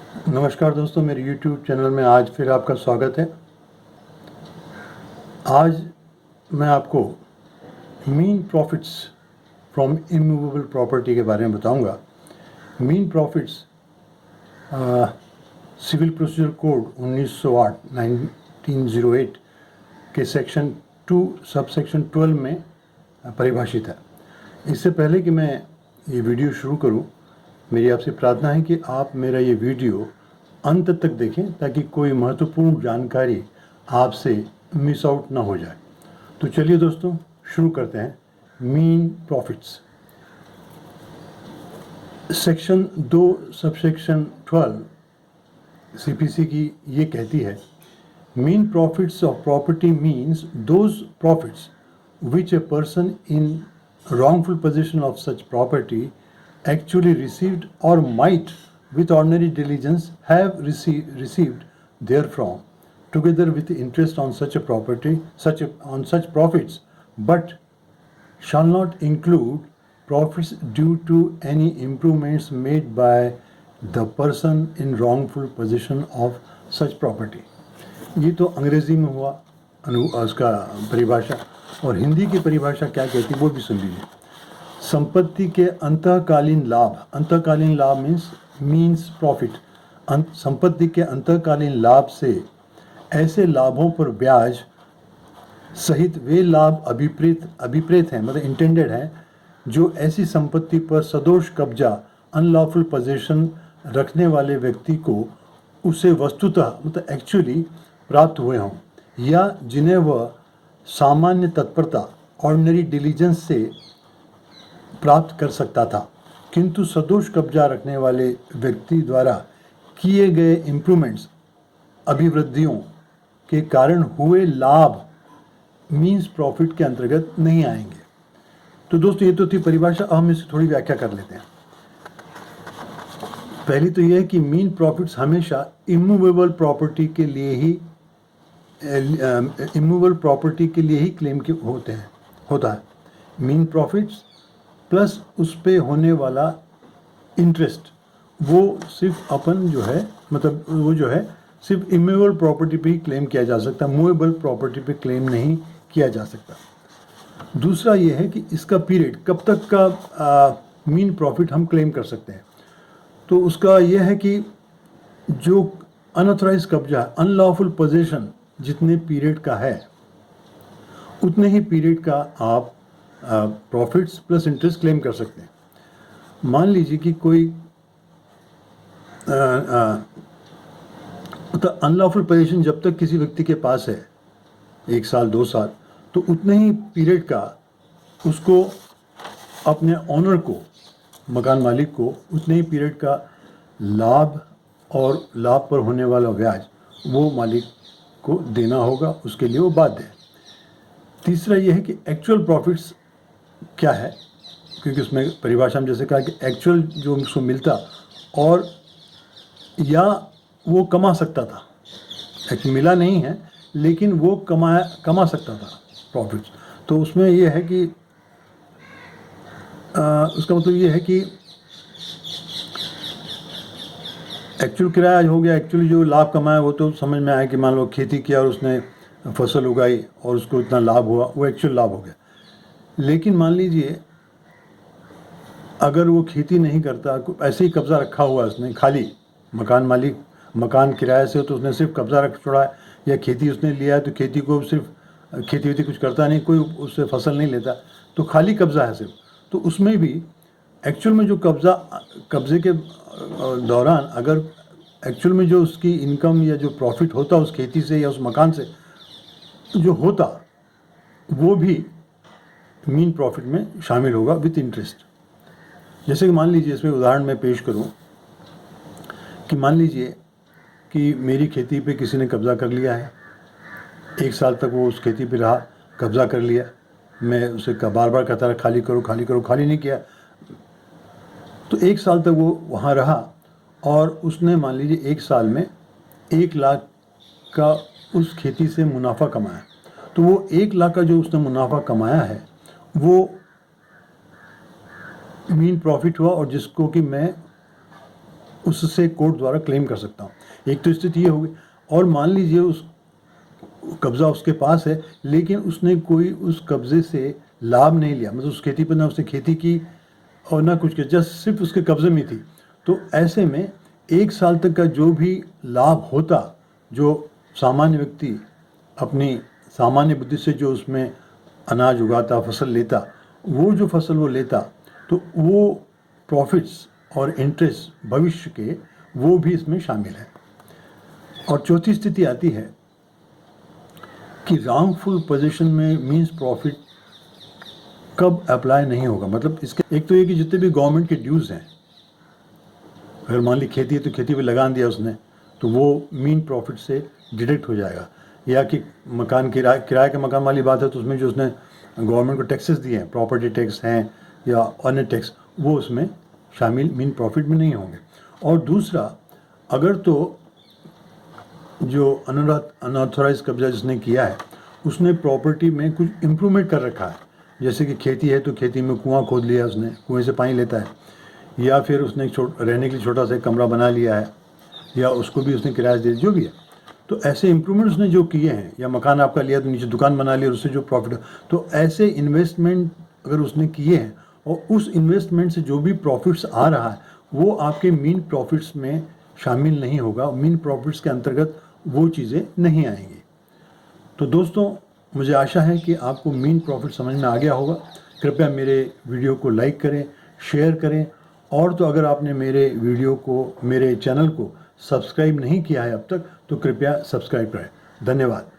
नमस्कार दोस्तों, मेरे YouTube चैनल में आज फिर आपका स्वागत है। आज मैं आपको मीन प्रॉफिट्स फ्रॉम इमूवेबल प्रॉपर्टी के बारे में बताऊंगा। मीन प्रॉफिट्स सिविल प्रोसीजर कोड 1908 के सेक्शन 2 सब सेक्शन 12 में परिभाषित है। इससे पहले कि मैं ये वीडियो शुरू करूं, मेरी आपसे प्रार्थना है कि आप मेरा ये वीडियो अंत तक देखें ताकि कोई महत्वपूर्ण जानकारी आपसे मिस आउट ना हो जाए। तो चलिए दोस्तों, शुरू करते हैं। Mean profits section 2 subsection 12 CPC की ये कहती है, mean profits of property means those profits which a person in wrongful possession of such property actually received or might with ordinary diligence have received therefrom, together with interest on such a property, on such profits, but shall not include profits due to any improvements made by the person in wrongful possession of such property। ये तो अंग्रेजी में हुआ उसका परिभाषा, और हिंदी की परिभाषा क्या कहती है वो भी सुन लीजिए। संपत्ति के अंतःकालीन लाभ मीन्स प्रॉफिट। संपत्ति के अंतःकालीन लाभ से ऐसे लाभों पर ब्याज सहित वे लाभ अभिप्रेत हैं, मतलब इंटेंडेड हैं, जो ऐसी संपत्ति पर सदोष कब्जा अनलॉफुल पोजेशन रखने वाले व्यक्ति को उसे वस्तुतः मतलब एक्चुअली प्राप्त हुए हों, या जिन्हें वह सामान्य तत्परता ऑर्डिनरी डिलीजेंस से प्राप्त कर सकता था, किंतु सदोष कब्जा रखने वाले व्यक्ति द्वारा किए गए इम्प्रूवमेंट्स अभिवृद्धियों के कारण हुए लाभ मीन्स प्रॉफिट के अंतर्गत नहीं आएंगे। तो दोस्तों, ये तो थी परिभाषा। अब हम इसकी थोड़ी व्याख्या कर लेते हैं। पहली तो यह है कि मीन प्रॉफिट्स हमेशा इमूवेबल प्रॉपर्टी के लिए ही क्लेम के होता है। मीन प्रॉफिट्स प्लस उस पे होने वाला इंटरेस्ट, वो सिर्फ अपन जो है मतलब वो जो है सिर्फ इमूवेबल प्रॉपर्टी पे ही क्लेम किया जा सकता है, मूवेबल प्रॉपर्टी पे क्लेम नहीं किया जा सकता। दूसरा ये है कि इसका पीरियड कब तक का मीन प्रॉफिट हम क्लेम कर सकते हैं। तो उसका यह है कि जो अनऑथराइज कब्जा, अनलॉफुल पोजेशन जितने पीरियड का है उतने ही पीरियड का आप प्रॉफिट्स प्लस इंटरेस्ट क्लेम कर सकते हैं। मान लीजिए कि कोई मतलब अनलॉफुल पोजेशन जब तक किसी व्यक्ति के पास है 1 साल 2 साल, तो उतने ही पीरियड का उसको अपने ऑनर को, मकान मालिक को, उतने ही पीरियड का लाभ और लाभ पर होने वाला ब्याज वो मालिक को देना होगा, उसके लिए वो बाध्य है। तीसरा यह है कि एक्चुअल प्रॉफिट्स क्या है, क्योंकि उसमें परिभाषा में जैसे कहा कि एक्चुअल जो उसको मिलता और या वो कमा सकता था, एक्चुअली मिला नहीं है लेकिन वो कमा सकता था प्रॉफिट्स। तो उसमें यह है कि उसका मतलब ये है कि एक्चुअल किराया हो गया, एक्चुअली जो लाभ कमाया वो तो समझ में आया कि मान लो खेती किया और उसने फसल उगाई और उसको इतना लाभ हुआ, वो एक्चुअल लाभ हो गया। लेकिन मान लीजिए अगर वो खेती नहीं करता, ऐसे ही कब्जा रखा हुआ उसने, खाली मकान मालिक मकान किराए से हो तो उसने सिर्फ कब्जा रख छोड़ा है, या खेती उसने लिया है तो खेती को सिर्फ खेती वेती कुछ करता नहीं, कोई उससे फसल नहीं लेता, तो खाली कब्जा है सिर्फ। तो उसमें भी एक्चुअल में जो कब्जे के दौरान अगर एक्चुअल में जो उसकी इनकम या जो प्रॉफिट होता उस खेती से या उस मकान से जो होता, वो भी मीन प्रॉफिट में शामिल होगा विथ इंटरेस्ट। जैसे कि मान लीजिए, इसमें उदाहरण मैं पेश करूं कि मान लीजिए कि मेरी खेती पे किसी ने कब्जा कर लिया है, 1 साल तक वो उस खेती पे रहा, कब्जा कर लिया, मैं उसे बार बार कहता रहा खाली करो खाली करो, खाली नहीं किया, तो 1 साल तक वो वहाँ रहा और उसने मान लीजिए 1 साल में 1 लाख का उस खेती से मुनाफा कमाया। तो वो 1 लाख का जो उसने मुनाफा कमाया है वो मीन प्रॉफिट हुआ, और जिसको कि मैं उससे कोर्ट द्वारा क्लेम कर सकता हूँ। एक तो स्थिति ये होगी। और मान लीजिए उस कब्ज़ा उसके पास है, लेकिन उसने कोई उस कब्ज़े से लाभ नहीं लिया, मतलब उस खेती पर ना उसने खेती की और ना कुछ किया, जस्ट सिर्फ उसके कब्ज़े में थी। तो ऐसे में 1 साल तक का जो भी लाभ होता, जो सामान्य व्यक्ति अपनी सामान्य बुद्धि से जो उसमें अनाज उगाता, फसल लेता, वो जो फसल वो लेता, तो वो प्रॉफिट्स और इंटरेस्ट भविष्य के वो भी इसमें शामिल है। और चौथी स्थिति आती है कि रॉन्गफुल पोजीशन में मीन्स प्रॉफिट कब अप्लाई नहीं होगा। मतलब इसके एक तो ये कि जितने भी गवर्नमेंट के ड्यूज़ हैं, अगर मान ली खेती है तो खेती पे लगान दिया उसने, तो वो मीन प्रॉफिट से डिडक्ट हो जाएगा। या कि मकान किराए के मकान वाली बात है, तो उसमें जो उसने गवर्नमेंट को टैक्सेस दिए हैं, प्रॉपर्टी टैक्स हैं या अन्य टैक्स, वो उसमें शामिल मीन प्रॉफिट में नहीं होंगे। और दूसरा, अगर तो जो अनऑथोराइज कब्जा जिसने किया है, उसने प्रॉपर्टी में कुछ इम्प्रूवमेंट कर रखा है, जैसे कि खेती है तो खेती में कुआं खोद लिया उसने, कुएं से पानी लेता है, या फिर उसने रहने के लिए छोटा सा कमरा बना लिया है, या उसको भी उसने किराया दे, जो भी है। तो ऐसे इम्प्रूवमेंट उसने जो किए हैं, या मकान आपका लिया तो नीचे दुकान बना ली और उससे जो प्रॉफिट, तो ऐसे इन्वेस्टमेंट अगर उसने किए हैं और उस इन्वेस्टमेंट से जो भी प्रॉफिट्स आ रहा है वो आपके मीन प्रॉफिट्स में शामिल नहीं होगा। मीन प्रॉफिट्स के अंतर्गत वो चीज़ें नहीं आएंगी। तो दोस्तों, मुझे आशा है कि आपको मीन प्रॉफिट समझ में आ गया होगा। कृपया मेरे वीडियो को लाइक करें, शेयर करें, और तो अगर आपने मेरे चैनल को सब्सक्राइब नहीं किया है अब तक, तो कृपया सब्सक्राइब करें। धन्यवाद।